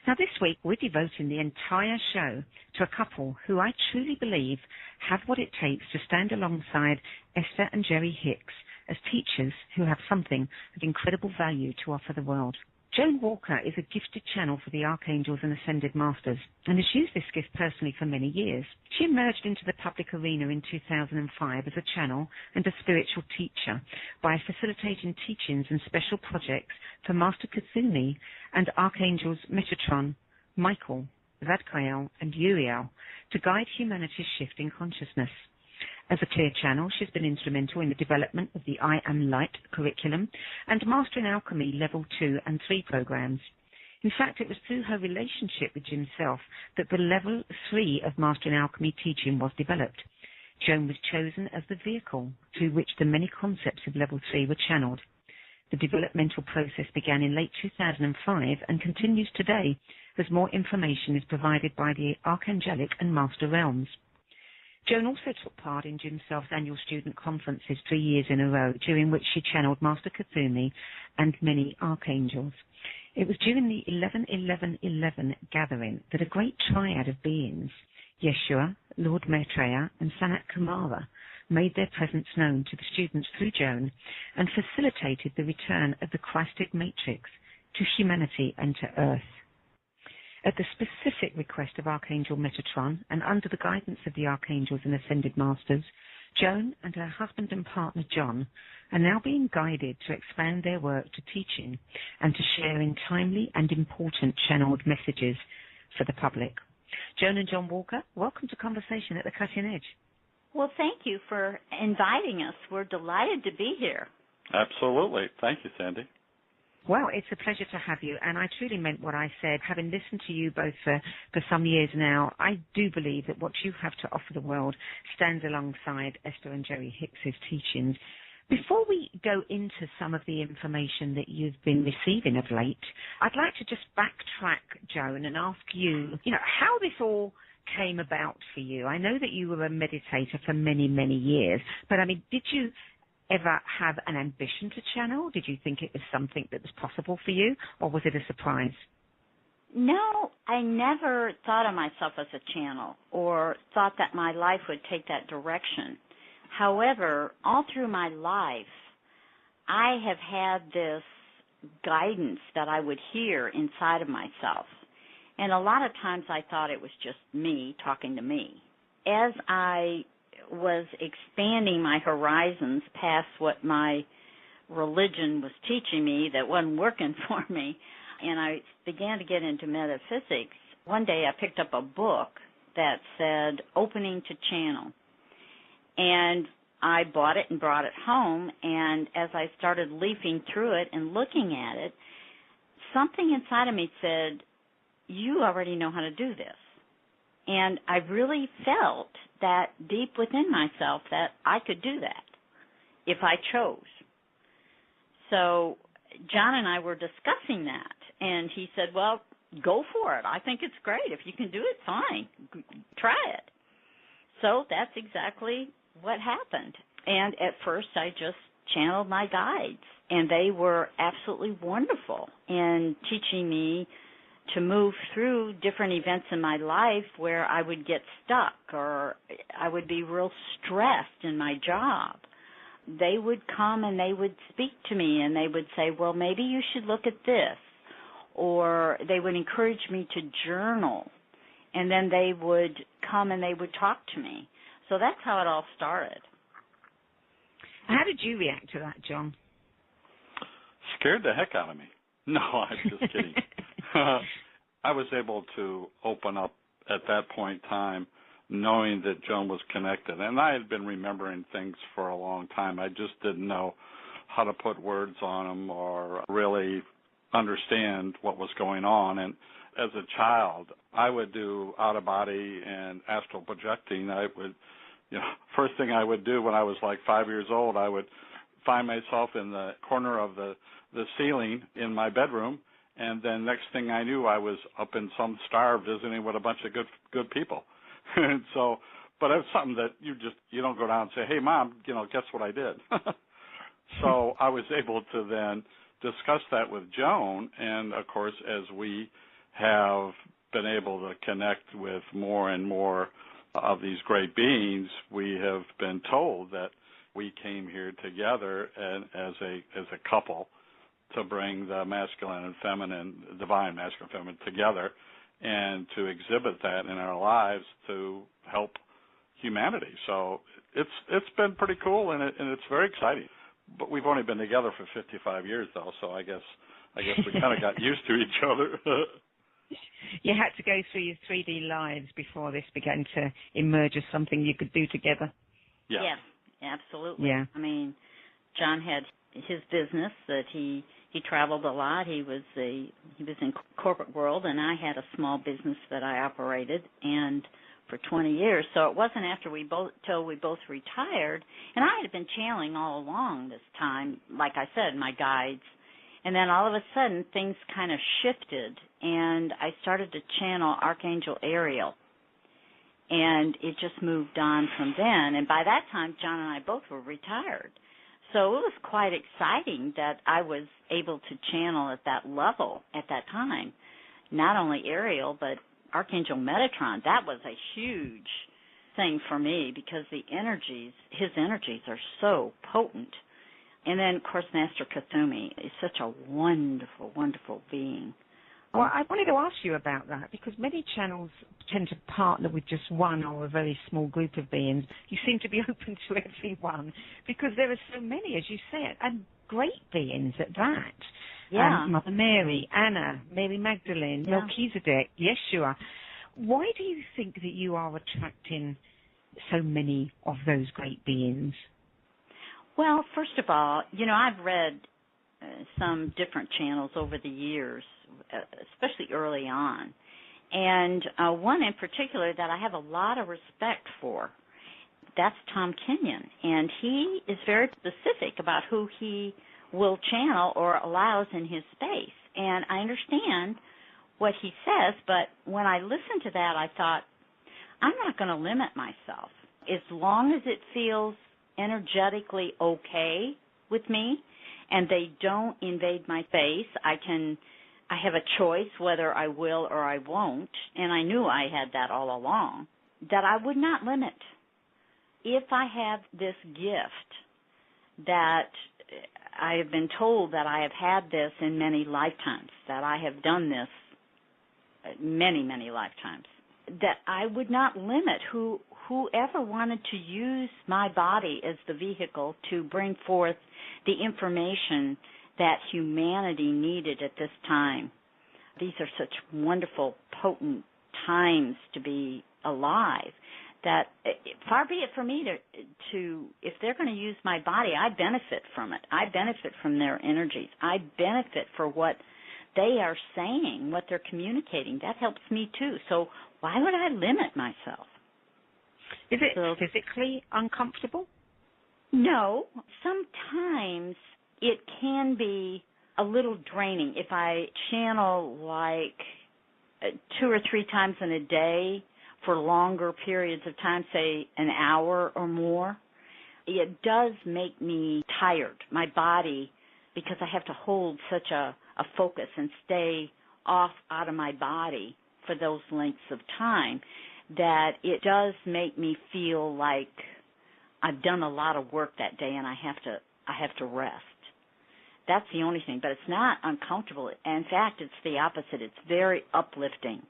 Now this week we're devoting the entire show to a couple who I truly believe have what it takes to stand alongside Esther and Jerry Hicks as teachers who have something of incredible value to offer the world. Joan Walker is a gifted channel for the Archangels and Ascended Masters and has used this gift personally for many years. She emerged into the public arena in 2005 as a channel and a spiritual teacher by facilitating teachings and special projects for Master Kuthumi and Archangels Metatron, Michael, Zadkiel and Uriel to guide humanity's shift in consciousness. As a clear channel, she's been instrumental in the development of the I Am Light curriculum and Mastering Alchemy Level 2 and 3 programs. In fact, it was through her relationship with Jim Self that the Level 3 of Mastering Alchemy teaching was developed. Joan was chosen as the vehicle through which the many concepts of Level 3 were channeled. The developmental process began in late 2005 and continues today as more information is provided by the Archangelic and Master Realms. Joan also took part in Jim Self's annual student conferences 3 years in a row, during which she channeled Master Kuthumi and many archangels. It was during the 11-11-11 gathering that a great triad of beings, Yeshua, Lord Maitreya, and Sanat Kumara, made their presence known to the students through Joan and facilitated the return of the Christic matrix to humanity and to Earth. At the specific request of Archangel Metatron and under the guidance of the Archangels and Ascended Masters, Joan and her husband and partner John are now being guided to expand their work to teaching and to sharing timely and important channeled messages for the public. Joan and John Walker, welcome to Conversation at the Cutting Edge. Well, thank you for inviting us. We're delighted to be here. Absolutely. Thank you, Sandie. Well, it's a pleasure to have you, and I truly meant what I said. Having listened to you both for some years now, I do believe that what you have to offer the world stands alongside Esther and Jerry Hicks's teachings. Before we go into some of the information that you've been receiving of late, I'd like to just backtrack, Joan, and ask you, how this all came about for you. I know that you were a meditator for many, many years, but did you ever have an ambition to channel? Did you think it was something that was possible for you, or was it a surprise? No, I never thought of myself as a channel or thought that my life would take that direction. However, all through my life, I have had this guidance that I would hear inside of myself. And a lot of times I thought it was just me talking to me. As I was expanding my horizons past what my religion was teaching me that wasn't working for me, and I began to get into metaphysics, one day I picked up a book that said Opening to Channel. And I bought it and brought it home, and as I started leafing through it and looking at it, something inside of me said, you already know how to do this. And I really felt that deep within myself that I could do that if I chose. So John and I were discussing that, and he said, well, go for it. I think it's great. If you can do it, fine. Try it. So that's exactly what happened. And at first I just channeled my guides, and they were absolutely wonderful in teaching me to move through different events in my life where I would get stuck or I would be real stressed in my job. They would come and they would speak to me and they would say, well, maybe you should look at this. Or they would encourage me to journal. And then they would come and they would talk to me. So that's how it all started. How did you react to that, John? Scared the heck out of me. No, I'm just kidding. I was able to open up at that point in time knowing that Joan was connected. And I had been remembering things for a long time. I just didn't know how to put words on them or really understand what was going on. And as a child, I would do out-of-body and astral projecting. I would, first thing I would do when I was like 5 years old, I would find myself in the corner of the ceiling in my bedroom, and then next thing I knew, I was up in some star visiting with a bunch of good people. And so, but it's something that you don't go down and say, hey, Mom, guess what I did? So I was able to then discuss that with Joan, and of course, as we have been able to connect with more and more of these great beings, we have been told that we came here together and as a couple to bring the masculine and feminine, divine masculine and feminine together, and to exhibit that in our lives to help humanity. So it's been pretty cool, and it's very exciting. But we've only been together for 55 years, though, so I guess we kind of got used to each other. You had to go through your 3D lives before this began to emerge as something you could do together. Yeah, absolutely. Yeah. I mean, John had his business that he traveled a lot. He was in corporate world, and I had a small business that I operated and for 20 years. So it wasn't till we both retired, and I had been channeling all along this time, like I said, my guides. And then all of a sudden, things kind of shifted, and I started to channel Archangel Ariel. And it just moved on from then. And by that time, John and I both were retired. So it was quite exciting that I was able to channel at that level at that time. Not only Ariel, but Archangel Metatron. That was a huge thing for me because his energies are so potent. And then, of course, Master Kathumi is such a wonderful, wonderful being. Well, I wanted to ask you about that because many channels tend to partner with just one or a very small group of beings. You seem to be open to everyone because there are so many, as you said, and great beings at that. Yeah. Mother Mary, Anna, Mary Magdalene, Melchizedek, Yeshua. Why do you think that you are attracting so many of those great beings? Well, first of all, I've read some different channels over the years, especially early on. And one in particular that I have a lot of respect for, that's Tom Kenyon. And he is very specific about who he will channel or allows in his space. And I understand what he says, but when I listened to that, I thought, I'm not going to limit myself. As long as it feels energetically okay with me and they don't invade my space, I have a choice whether I will or I won't, and I knew I had that all along, that I would not limit. If I have this gift that I have been told that I have had this in many lifetimes, that I have done this many, many lifetimes, that I would not limit whoever wanted to use my body as the vehicle to bring forth the information that humanity needed at this time. These are such wonderful, potent times to be alive that far be it for me to if they're going to use my body, I benefit from it. I benefit from their energies. I benefit for what they are saying, what they're communicating. That helps me too. So why would I limit myself? Is it physically uncomfortable? No. Sometimes it can be a little draining. If I channel like 2 or 3 times in a day for longer periods of time, say an hour or more, it does make me tired. My body, because I have to hold such a focus and stay off out of my body for those lengths of time, that it does make me feel like I've done a lot of work that day and I have to rest. That's the only thing, but it's not uncomfortable. In fact, it's the opposite. It's very uplifting.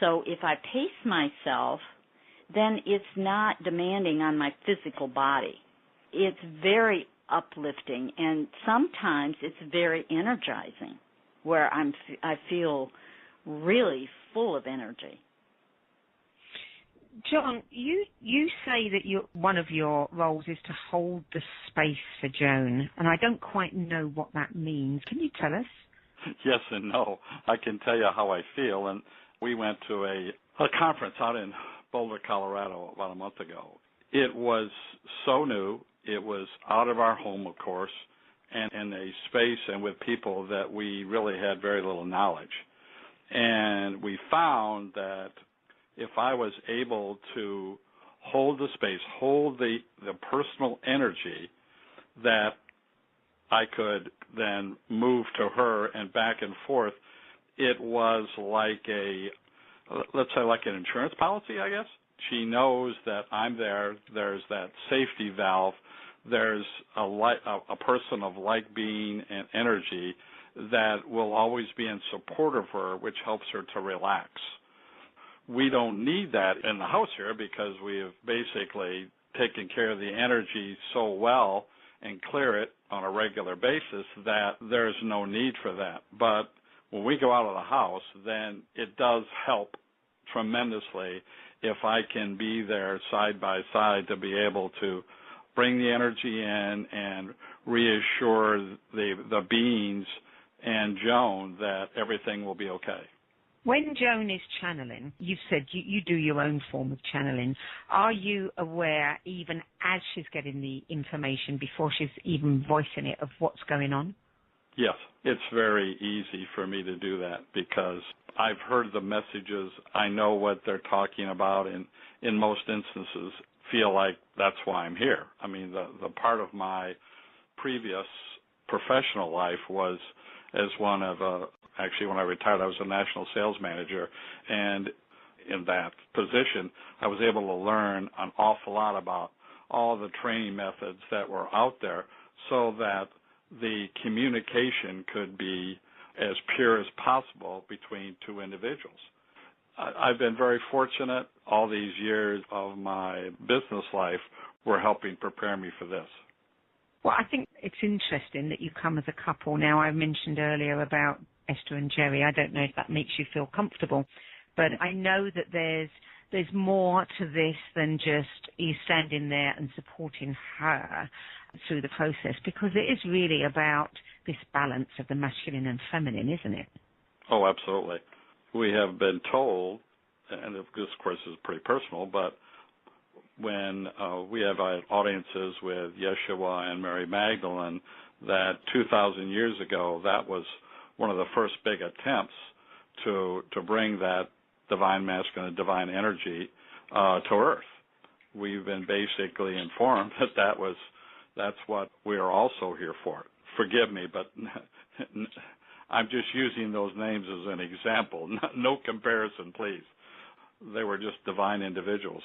So if I pace myself, then it's not demanding on my physical body. It's very uplifting, and sometimes it's very energizing, where I feel really full of energy. John, you say that one of your roles is to hold the space for Joan, and I don't quite know what that means. Can you tell us? Yes and no. I can tell you how I feel, and we went to a conference out in Boulder, Colorado about a month ago. It was so new. It was out of our home, of course, and in a space and with people that we really had very little knowledge. And we found that if I was able to hold the space, hold the personal energy, that I could then move to her and back and forth, it was like let's say like an insurance policy, I guess. She knows that I'm there. There's that safety valve. There's a person of like being and energy that will always be in support of her, which helps her to relax. We don't need that in the house here because we have basically taken care of the energy so well and clear it on a regular basis that there's no need for that. But when we go out of the house, then it does help tremendously if I can be there side by side to be able to bring the energy in and reassure the beings and Joan that everything will be okay. When Joan is channeling, you've said you do your own form of channeling. Are you aware, even as she's getting the information, before she's even voicing it, of what's going on? Yes, it's very easy for me to do that because I've heard the messages. I know what they're talking about, and in most instances feel like that's why I'm here. I mean, the part of my previous professional life was as one of actually, when I retired, I was a national sales manager, and in that position, I was able to learn an awful lot about all the training methods that were out there so that the communication could be as pure as possible between two individuals. I've been very fortunate. All these years of my business life were helping prepare me for this. Well, I think it's interesting that you come as a couple. Now, I mentioned earlier about Esther and Jerry. I don't know if that makes you feel comfortable, but I know that there's more to this than just you standing there and supporting her through the process, because it is really about this balance of the masculine and feminine, isn't it? Oh, absolutely. We have been told, and this, of course, is pretty personal, but when we have audiences with Yeshua and Mary Magdalene, that 2,000 years ago, that was one of the first big attempts to bring that divine masculine and divine energy to Earth. We've been basically informed that that's what we are also here for. Forgive me, but I'm just using those names as an example. No comparison, please. They were just divine individuals.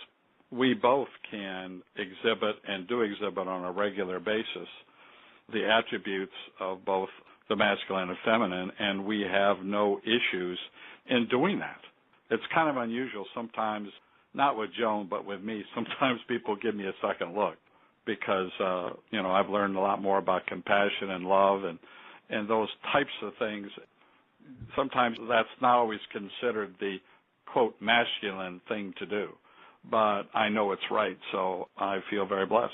We both can exhibit and do exhibit on a regular basis the attributes of both the masculine and feminine, and we have no issues in doing that. It's kind of unusual sometimes, not with Joan, but with me. Sometimes people give me a second look because, I've learned a lot more about compassion and love and those types of things. Sometimes that's not always considered the, quote, masculine thing to do, but I know it's right, so I feel very blessed.